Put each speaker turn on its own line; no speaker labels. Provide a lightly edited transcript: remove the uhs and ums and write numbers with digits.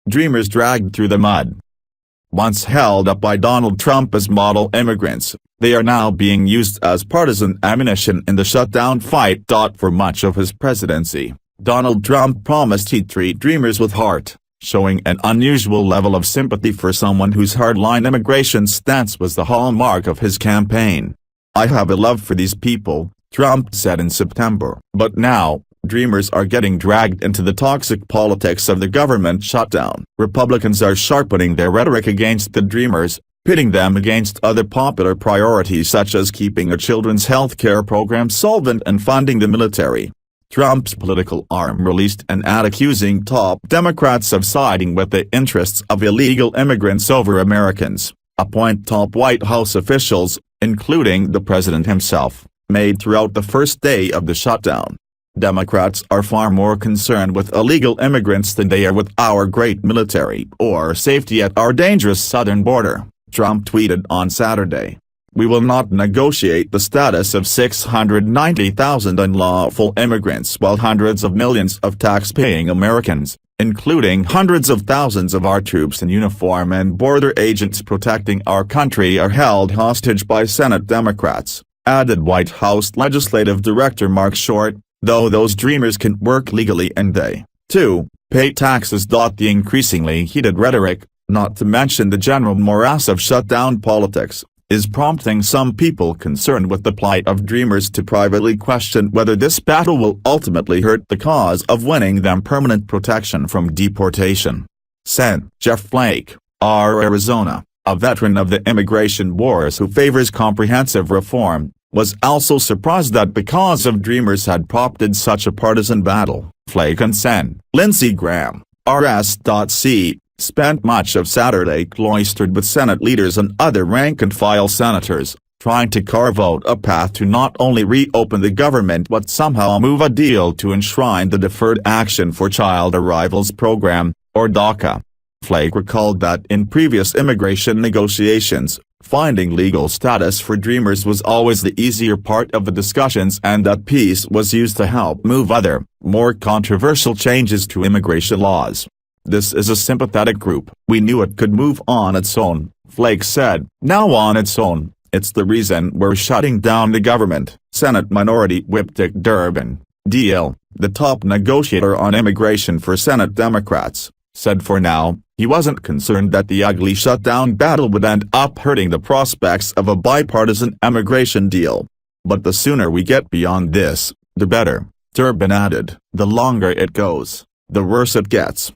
dreamers dragged through the mud. Once held up by Donald Trump as model immigrants, they are now being used as partisan ammunition in the shutdown fight. For much of his presidency, Donald Trump promised he'd treat dreamers with heart, showing an unusual level of sympathy for someone whose hardline immigration stance was the hallmark of his campaign. "I have a love for these people," Trump said in September. But now, dreamers are getting dragged into the toxic politics of the government shutdown. Republicans are sharpening their rhetoric against the dreamers, pitting them against other popular priorities such as keeping a children's health care program solvent and funding the military. Trump's political arm released an ad accusing top Democrats of siding with the interests of illegal immigrants over Americans, a point top White House officials, including the president himself, made throughout the first day of the shutdown. Democrats are far more concerned with illegal immigrants than they are with our great military or safety at our dangerous southern border, Trump tweeted on Saturday. "We will not negotiate the status of 690,000 unlawful immigrants while hundreds of millions of tax-paying Americans, including hundreds of thousands of our troops in uniform and border agents protecting our country, are held hostage by Senate Democrats," added White House Legislative Director Mark Short, "though those dreamers can work legally and they, too, pay taxes." The increasingly heated rhetoric, not to mention the general morass of shutdown politics, is prompting some people concerned with the plight of dreamers to privately question whether this battle will ultimately hurt the cause of winning them permanent protection from deportation. Sen. Jeff Flake, R. Arizona, a veteran of the immigration wars who favors comprehensive reform, was also surprised that because of dreamers had prompted such a partisan battle. Flake and Sen. Lindsey Graham, RS.C., spent much of Saturday cloistered with Senate leaders and other rank-and-file senators, trying to carve out a path to not only reopen the government but somehow move a deal to enshrine the Deferred Action for Child Arrivals Program, or DACA. Flake recalled that in previous immigration negotiations, finding legal status for dreamers was always the easier part of the discussions and that peace was used to help move other, more controversial changes to immigration laws. "This is a sympathetic group. We knew it could move on its own," Flake said. "Now on its own, it's the reason we're shutting down the government." Senate Minority Whip Dick Durbin, DL, the top negotiator on immigration for Senate Democrats, said for now, he wasn't concerned that the ugly shutdown battle would end up hurting the prospects of a bipartisan immigration deal. "But the sooner we get beyond this, the better," Durbin added. "The longer it goes, the worse it gets."